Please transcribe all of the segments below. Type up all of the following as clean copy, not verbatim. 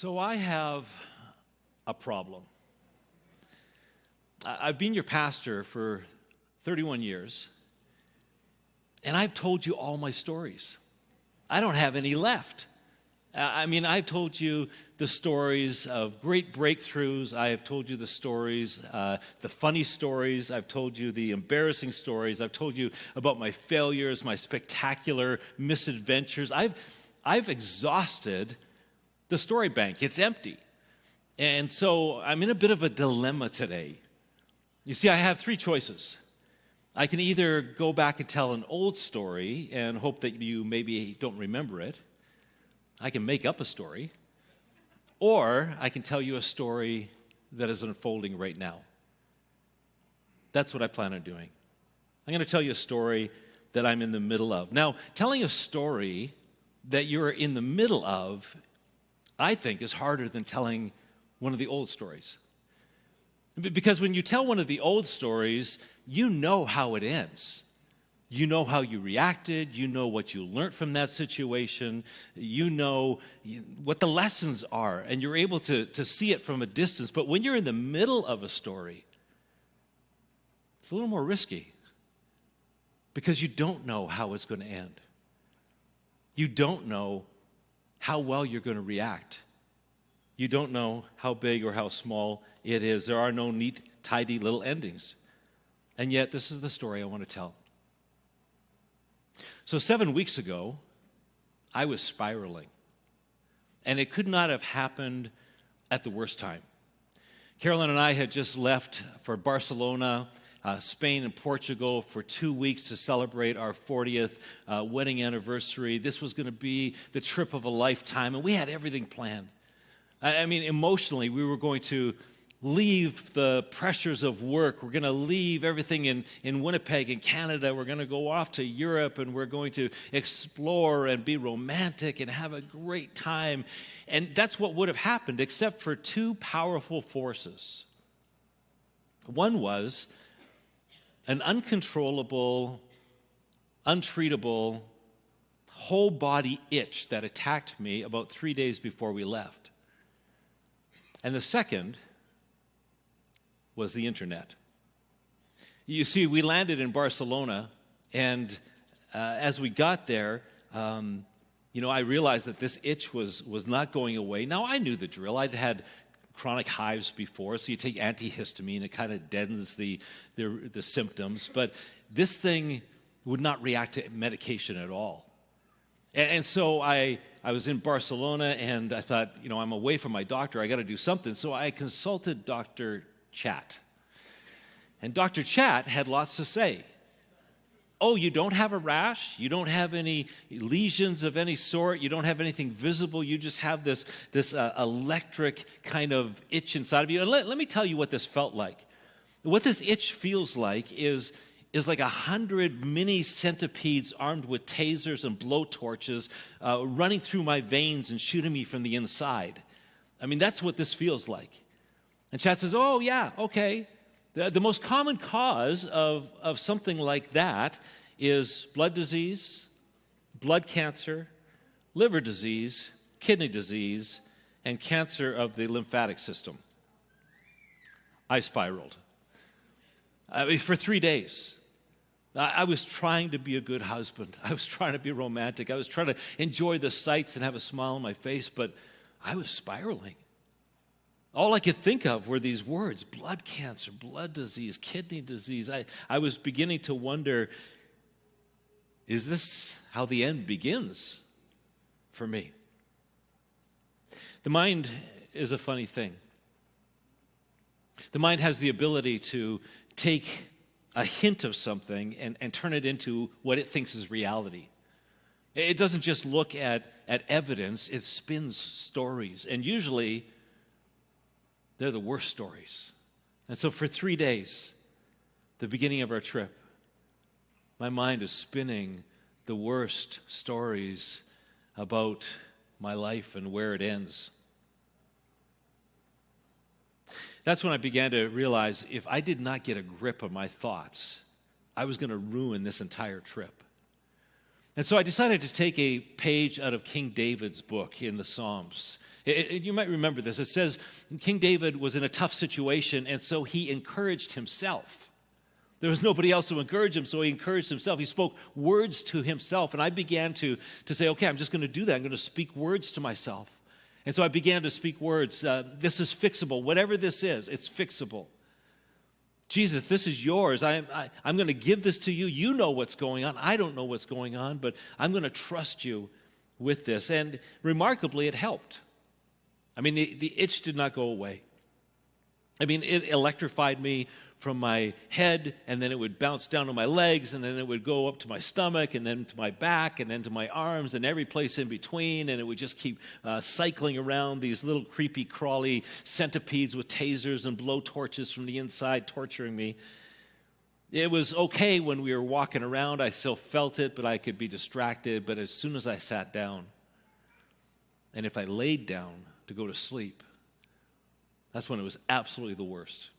So I have a problem. I've been your pastor for 31 years, and I've told you all my stories. I don't have any left. I've told you the stories of great breakthroughs. I have told you the stories, the funny stories. I've told you the embarrassing stories. I've told you about my failures, my spectacular misadventures. I've exhausted the story bank. It's empty. And so I'm in a bit of a dilemma today. You see, I have three choices. I can either go back and tell an old story and hope that you maybe don't remember it. I can make up a story. Or I can tell you a story that is unfolding right now. That's what I plan on doing. I'm going to tell you a story that I'm in the middle of. Now, telling a story that you're in the middle of, I think, is harder than telling one of the old stories. Because when you tell one of the old stories, you know how it ends. You know how you reacted. You know what you learned from that situation. You know what the lessons are, and you're able to see it from a distance. But when you're in the middle of a story, it's a little more risky because you don't know how it's going to end. You don't know how well you're going to react. You don't know how big or how small it is. There are no neat, tidy little endings. And yet, this is the story I want to tell. So 7 weeks ago, I was spiraling. And it could not have happened at the worst time. Carolyn and I had just left for Barcelona, Spain and Portugal for 2 weeks to celebrate our 40th wedding anniversary. This was going to be the trip of a lifetime, and we had everything planned. Emotionally, we were going to leave the pressures of work. We're going to leave everything in Winnipeg in Canada. We're going to go off to Europe, and we're going to explore and be romantic and have a great time. And that's what would have happened, except for two powerful forces. One was an uncontrollable, untreatable, whole body itch that attacked me about 3 days before we left. And the second was the internet. You see, we landed in Barcelona, and as we got there, I realized that this itch was not going away. Now, I knew the drill. I'd had chronic hives before, so you take antihistamine, it kind of deadens the symptoms, but this thing would not react to medication at all. And so I was in Barcelona, and I thought, I'm away from my doctor. I got to do something. So I consulted Dr. Chat. And Dr. Chat had lots to say. Oh, you don't have a rash? You don't have any lesions of any sort? You don't have anything visible? You just have this electric kind of itch inside of you? And let me tell you what this felt like. What this itch feels like is like 100 mini centipedes armed with tasers and blowtorches running through my veins and shooting me from the inside. That's what this feels like. And Chat says, oh, yeah, okay. The most common cause of something like that is blood disease, blood cancer, liver disease, kidney disease, and cancer of the lymphatic system. I spiraled. For 3 days. I was trying to be a good husband. I was trying to be romantic. I was trying to enjoy the sights and have a smile on my face, but I was spiraling. All I could think of were these words: blood cancer, blood disease, kidney disease. I was beginning to wonder, is this how the end begins for me? The mind is a funny thing. The mind has the ability to take a hint of something and turn it into what it thinks is reality. It doesn't just look at evidence, it spins stories. And usually, they're the worst stories. And so for 3 days, the beginning of our trip, my mind is spinning the worst stories about my life and where it ends. That's when I began to realize if I did not get a grip of my thoughts, I was going to ruin this entire trip. And so I decided to take a page out of King David's book in the Psalms. You might remember this. It says King David was in a tough situation, and so he encouraged himself. There was nobody else to encourage him, so he encouraged himself. He spoke words to himself, and I began to say, okay, I'm just going to do that. I'm going to speak words to myself. And so I began to speak words. This is fixable. Whatever this is, it's fixable. Jesus, this is yours. I'm going to give this to you. You know what's going on. I don't know what's going on, but I'm going to trust you with this. And remarkably, it helped. I mean, the itch did not go away. I mean, it electrified me from my head, and then it would bounce down to my legs, and then it would go up to my stomach, and then to my back, and then to my arms, and every place in between, and it would just keep cycling around these little creepy, crawly centipedes with tasers and blowtorches from the inside torturing me. It was okay when we were walking around. I still felt it, but I could be distracted. But as soon as I sat down, and if I laid down to go to sleep, that's when it was absolutely the worst.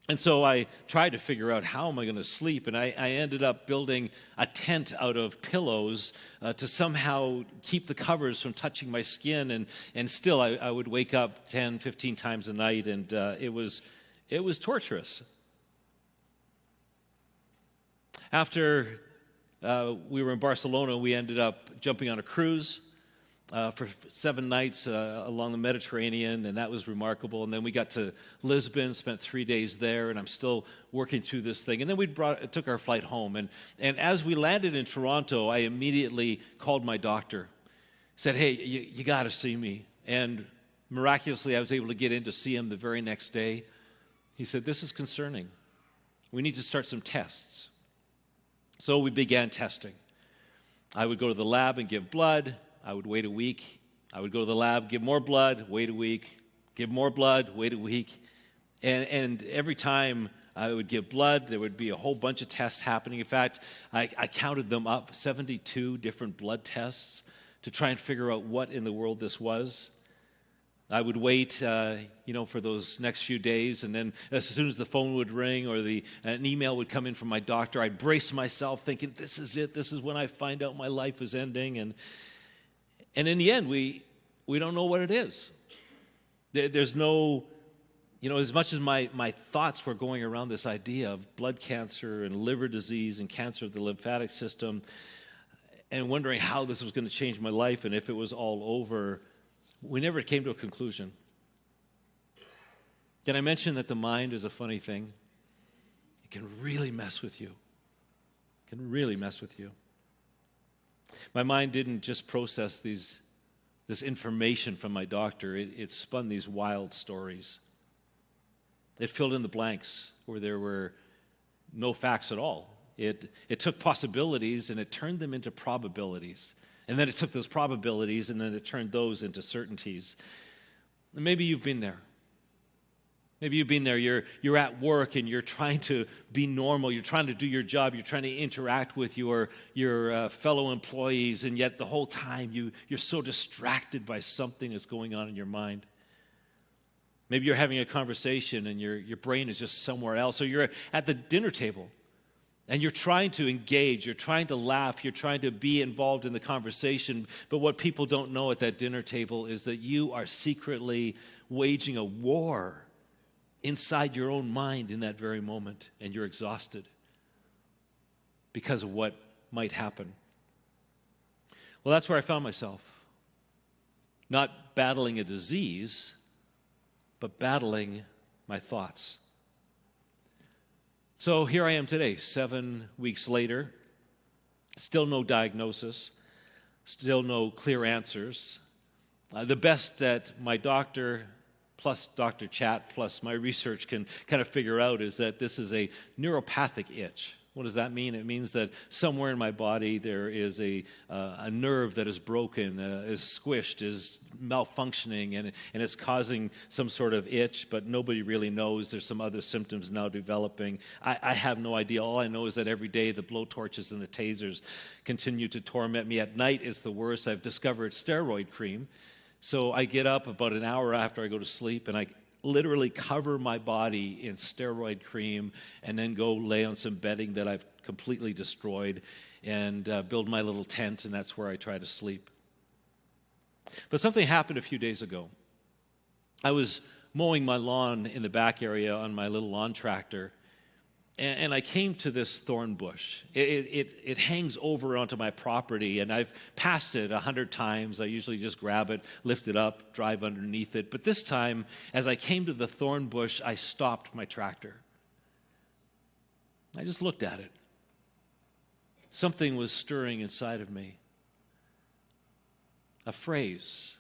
And so I tried to figure out how am I going to sleep, and I ended up building a tent out of pillows to somehow keep the covers from touching my skin, and still I would wake up 10, 15 times a night, and it was torturous. After we were in Barcelona, we ended up jumping on a cruise for 7 nights along the Mediterranean, and that was remarkable. And then we got to Lisbon, spent 3 days there, and I'm still working through this thing. And then we took our flight home. And as we landed in Toronto, I immediately called my doctor, said, hey, you got to see me. And miraculously, I was able to get in to see him the very next day. He said, this is concerning. We need to start some tests. So we began testing. I would go to the lab and give blood. I would wait a week. I would go to the lab, give more blood, wait a week, give more blood, wait a week. And every time I would give blood, there would be a whole bunch of tests happening. In fact, I counted them up, 72 different blood tests to try and figure out what in the world this was. I would wait, for those next few days, and then as soon as the phone would ring or an email would come in from my doctor, I'd brace myself thinking, this is it. This is when I find out my life is ending. And in the end, we don't know what it is. There's no, as much as my thoughts were going around this idea of blood cancer and liver disease and cancer of the lymphatic system and wondering how this was going to change my life and if it was all over, we never came to a conclusion. Did I mention that the mind is a funny thing? It can really mess with you. It can really mess with you. My mind didn't just process this information from my doctor. It spun these wild stories. It filled in the blanks where there were no facts at all. It took possibilities and it turned them into probabilities. And then it took those probabilities and then it turned those into certainties. And maybe you've been there. Maybe you've been there. You're at work and you're trying to be normal. You're trying to do your job. You're trying to interact with your fellow employees, and yet the whole time you're so distracted by something that's going on in your mind. Maybe you're having a conversation and your brain is just somewhere else. Or you're at the dinner table and you're trying to engage. You're trying to laugh. You're trying to be involved in the conversation. But what people don't know at that dinner table is that you are secretly waging a war inside your own mind in that very moment, and you're exhausted because of what might happen. Well, that's where I found myself. Not battling a disease, but battling my thoughts. So here I am today, 7 weeks later, still no diagnosis, still no clear answers. The best that my doctor plus Dr. Chat, plus my research can kind of figure out is that this is a neuropathic itch. What does that mean? It means that somewhere in my body there is a nerve that is broken, is squished, is malfunctioning, and it's causing some sort of itch, but nobody really knows. There's some other symptoms now developing. I have no idea. All I know is that every day the blowtorches and the tasers continue to torment me. At night it's the worst. I've discovered steroid cream. So I get up about an hour after I go to sleep, and I literally cover my body in steroid cream and then go lay on some bedding that I've completely destroyed and build my little tent, and that's where I try to sleep. But something happened a few days ago. I was mowing my lawn in the back area on my little lawn tractor, and I came to this thorn bush. It hangs over onto my property, and I've passed it 100 times. I usually just grab it, lift it up, drive underneath it. But this time, as I came to the thorn bush, I stopped my tractor. I just looked at it. Something was stirring inside of me. A phrase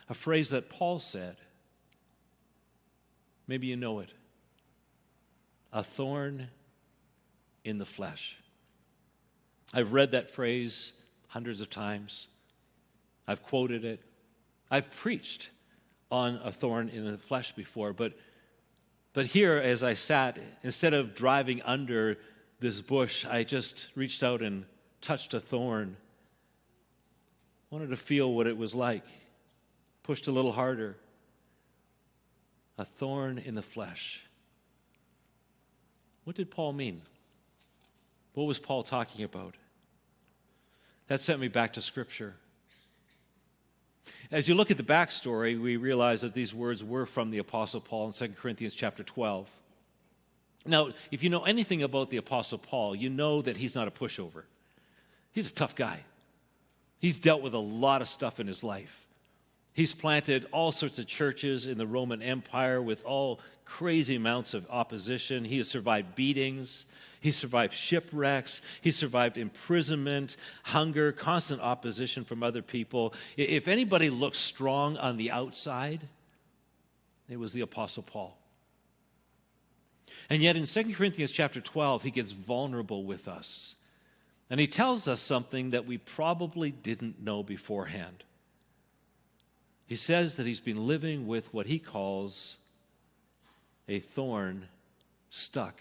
that Paul said. Maybe you know it. A thorn in the flesh. I've read that phrase hundreds of times. I've quoted it. I've preached on a thorn in the flesh before, but here, as I sat, instead of driving under this bush, I just reached out and touched a thorn. Wanted to feel what it was like. Pushed a little harder. A thorn in the flesh. What did Paul mean? What was Paul talking about? That sent me back to Scripture. As you look at the backstory, we realize that these words were from the Apostle Paul in 2 Corinthians chapter 12. Now, if you know anything about the Apostle Paul, you know that he's not a pushover. He's a tough guy. He's dealt with a lot of stuff in his life. He's planted all sorts of churches in the Roman Empire with all crazy amounts of opposition. He has survived beatings. He's survived shipwrecks. He's survived imprisonment, hunger, constant opposition from other people. If anybody looked strong on the outside, it was the Apostle Paul. And yet in 2 Corinthians chapter 12, he gets vulnerable with us. And he tells us something that we probably didn't know beforehand. He says that he's been living with what he calls a thorn stuck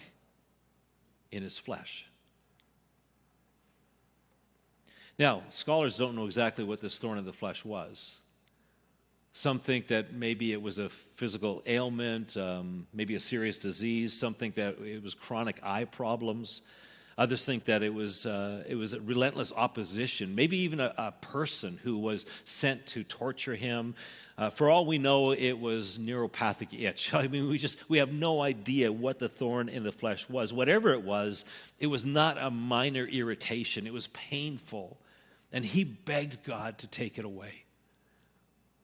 in his flesh. Now, scholars don't know exactly what this thorn in the flesh was. Some think that maybe it was a physical ailment, maybe a serious disease. Some think that it was chronic eye problems. Others think that it was a relentless opposition, maybe even a person who was sent to torture him. For all we know, it was neuropathic itch. I mean, we have no idea what the thorn in the flesh was. Whatever it was not a minor irritation. It was painful, and he begged God to take it away.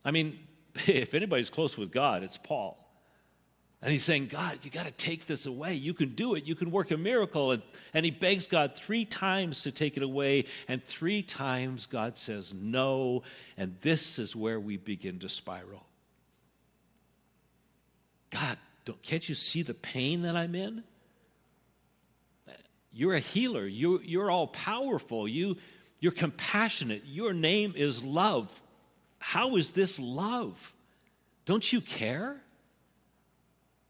I mean, if anybody's close with God, it's Paul. And he's saying, God, you got to take this away. You can do it. You can work a miracle. And he begs God 3 times to take it away. And 3 times God says no. And this is where we begin to spiral. God, can't you see the pain that I'm in? You're a healer. You're all powerful. You're compassionate. Your name is love. How is this love? Don't you care?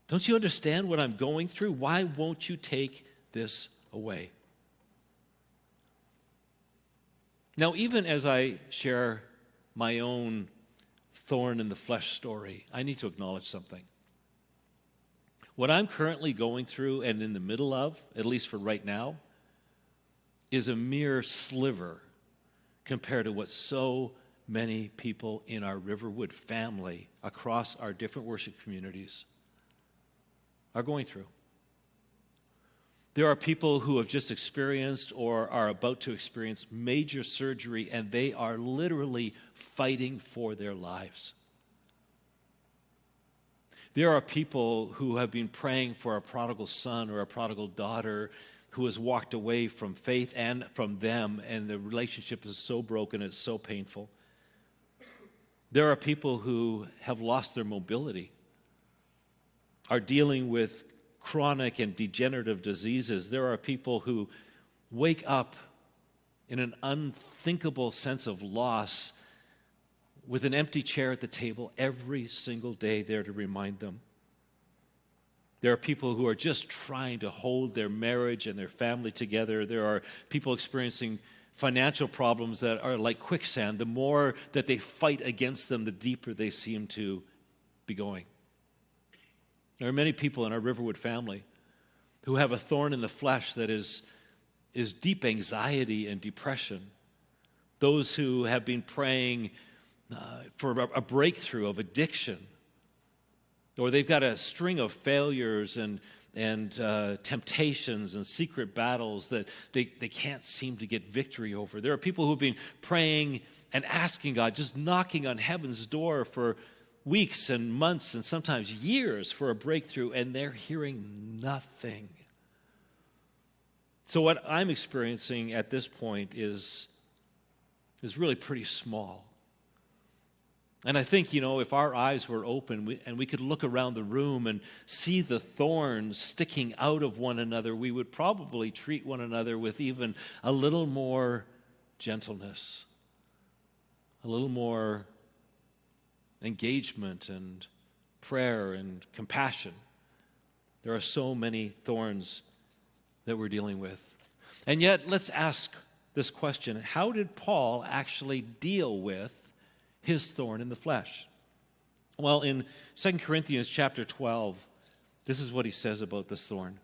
Don't you understand what I'm going through? Why won't you take this away? Now, even as I share my own thorn in the flesh story, I need to acknowledge something. What I'm currently going through and in the middle of, at least for right now, is a mere sliver compared to what so many people in our Riverwood family across our different worship communities are going through. There are people who have just experienced or are about to experience major surgery, and they are literally fighting for their lives. There are people who have been praying for a prodigal son or a prodigal daughter who has walked away from faith and from them, and the relationship is so broken, it's so painful. There are people who have lost their mobility, are dealing with chronic and degenerative diseases. There are people who wake up in an unthinkable sense of loss with an empty chair at the table every single day there to remind them. There are people who are just trying to hold their marriage and their family together. There are people experiencing financial problems that are like quicksand. The more that they fight against them, the deeper they seem to be going. There are many people in our Riverwood family who have a thorn in the flesh that is deep anxiety and depression. Those who have been praying for a breakthrough of addiction, or they've got a string of failures and temptations and secret battles that they can't seem to get victory over. There are people who've been praying and asking God, just knocking on heaven's door for weeks and months and sometimes years for a breakthrough, and they're hearing nothing. So what I'm experiencing at this point is really pretty small. And I think, if our eyes were open and we could look around the room and see the thorns sticking out of one another, we would probably treat one another with even a little more gentleness, a little more engagement and prayer and compassion. There are so many thorns that we're dealing with. And yet, let's ask this question: how did Paul actually deal with his thorn in the flesh? Well, in 2 Corinthians chapter 12, this is what he says about this thorn.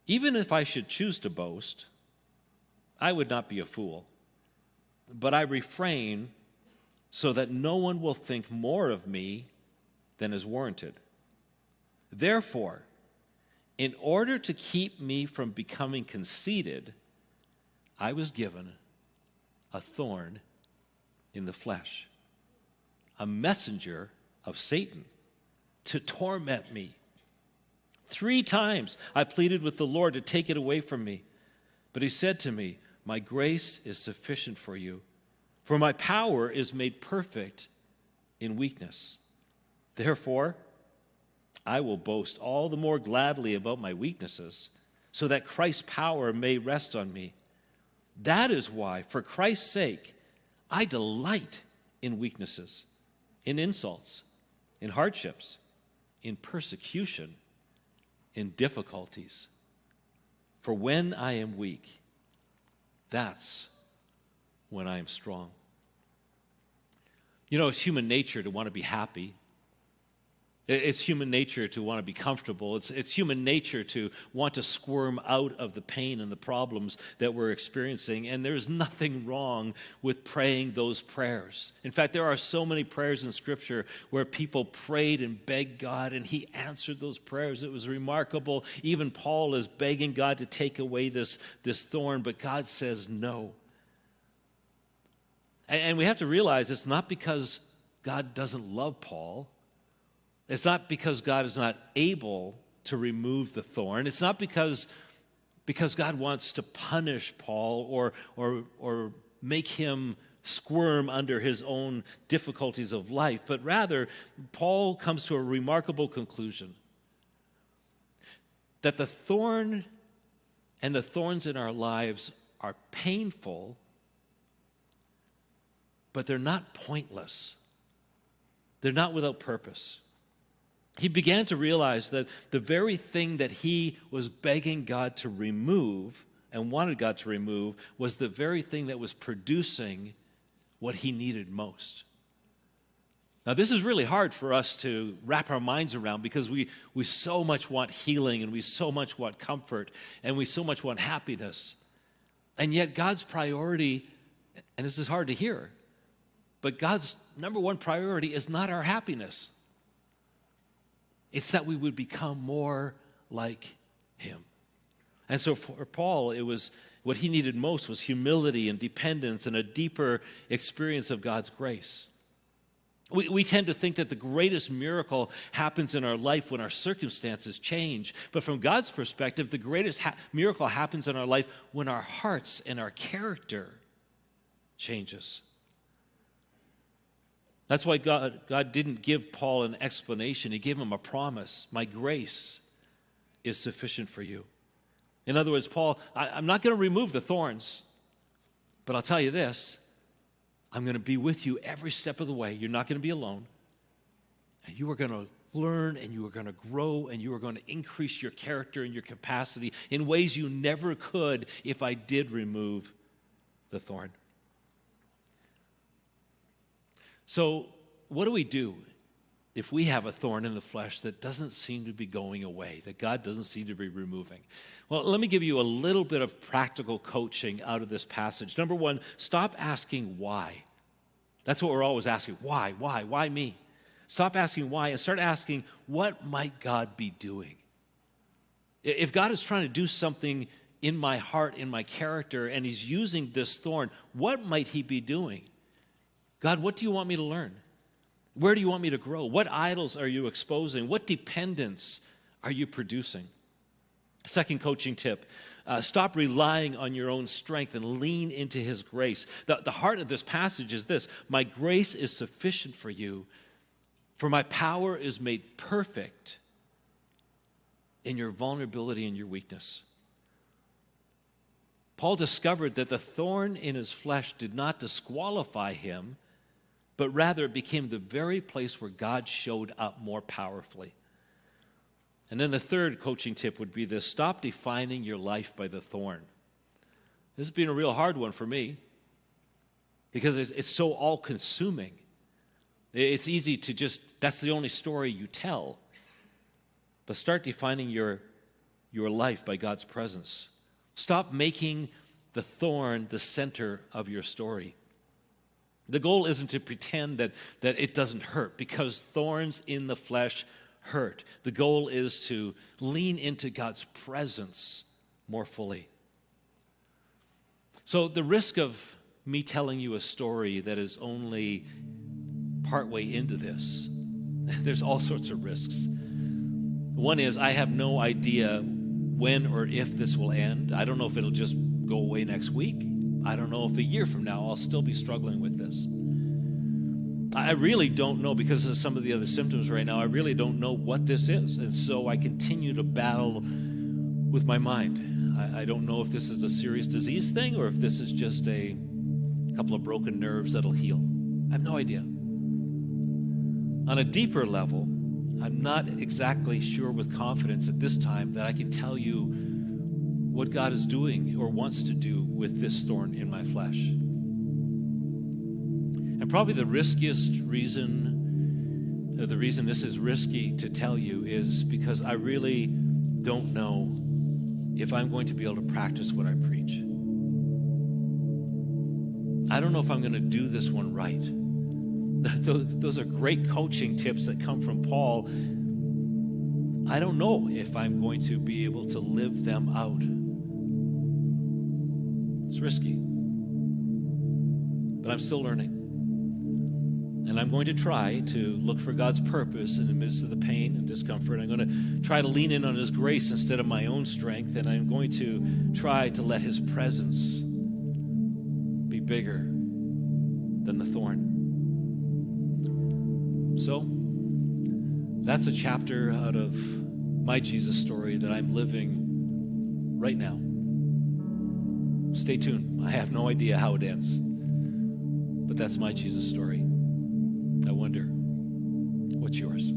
Even if I should choose to boast, I would not be a fool, but I refrain so that no one will think more of me than is warranted. Therefore, in order to keep me from becoming conceited, I was given a thorn in the flesh, a messenger of Satan to torment me. 3 times I pleaded with the Lord to take it away from me. But he said to me, my grace is sufficient for you, for my power is made perfect in weakness. Therefore, I will boast all the more gladly about my weaknesses, so that Christ's power may rest on me. That is why, for Christ's sake, I delight in weaknesses, in insults, in hardships, in persecution, in difficulties. For when I am weak, that's when I am strong. It's human nature to want to be happy. It's human nature to want to be comfortable. It's human nature to want to squirm out of the pain and the problems that we're experiencing. And there's nothing wrong with praying those prayers. In fact, there are so many prayers in Scripture where people prayed and begged God, and he answered those prayers. It was remarkable. Even Paul is begging God to take away this thorn, but God says no. And we have to realize it's not because God doesn't love Paul. It's not because God is not able to remove the thorn. It's not because God wants to punish Paul or make him squirm under his own difficulties of life, but rather Paul comes to a remarkable conclusion that the thorn and the thorns in our lives are painful, but they're not pointless. They're not without purpose. He began to realize that the very thing that he was begging God to remove and wanted God to remove was the very thing that was producing what he needed most. Now, this is really hard for us to wrap our minds around because we so much want healing and we so much want comfort and we so much want happiness. And yet God's priority, and this is hard to hear, but God's number one priority is not our happiness. It's that we would become more like him. And so for Paul, it was what he needed most was humility and dependence and a deeper experience of God's grace. We tend to think that the greatest miracle happens in our life when our circumstances change. But from God's perspective, the greatest miracle happens in our life when our hearts and our character changes. That's why God didn't give Paul an explanation. He gave him a promise. My grace is sufficient for you. In other words, Paul, I'm not going to remove the thorns, but I'll tell you this, I'm going to be with you every step of the way. You're not going to be alone. And you are going to learn and you are going to grow and you are going to increase your character and your capacity in ways you never could if I did remove the thorn. So what do we do if we have a thorn in the flesh that doesn't seem to be going away, that God doesn't seem to be removing? Well, let me give you a little bit of practical coaching out of this passage. Number one, stop asking why. That's what we're always asking. Why? Why me? Stop asking why and start asking, what might God be doing? If God is trying to do something in my heart, in my character, and he's using this thorn, what might he be doing? God, what do you want me to learn? Where do you want me to grow? What idols are you exposing? What dependence are you producing? Second coaching tip, stop relying on your own strength and lean into his grace. The heart of this passage is this: my grace is sufficient for you, for my power is made perfect in your vulnerability and your weakness. Paul discovered that the thorn in his flesh did not disqualify him, but rather it became the very place where God showed up more powerfully. And then the third coaching tip would be this: stop defining your life by the thorn. This has been a real hard one for me because it's so all-consuming. It's easy to just, that's the only story you tell. But start defining your life by God's presence. Stop making the thorn the center of your story. The goal isn't to pretend that it doesn't hurt, because thorns in the flesh hurt. The goal is to lean into God's presence more fully. So the risk of me telling you a story that is only partway into this, there's all sorts of risks. One is I have no idea when or if this will end. I don't know if it'll just go away next week. I don't know if a year from now I'll still be struggling with this. I really don't know, because of some of the other symptoms right now. I really don't know what this is. And so I continue to battle with my mind. I don't know if this is a serious disease thing or if this is just a couple of broken nerves that'll heal. I have no idea. On a deeper level, I'm not exactly sure with confidence at this time that I can tell you what God is doing or wants to do with this thorn in my flesh. And probably the riskiest reason, or the reason this is risky to tell you, is because I really don't know if I'm going to be able to practice what I preach. I don't know if I'm going to do this one right. Those are great coaching tips that come from Paul. I don't know if I'm going to be able to live them out. It's risky. But I'm still learning. And I'm going to try to look for God's purpose in the midst of the pain and discomfort. I'm going to try to lean in on his grace instead of my own strength. And I'm going to try to let his presence be bigger than the thorn. So, that's a chapter out of my Jesus story that I'm living right now. Stay tuned. I have no idea how it ends, but that's my Jesus story. I wonder, what's yours?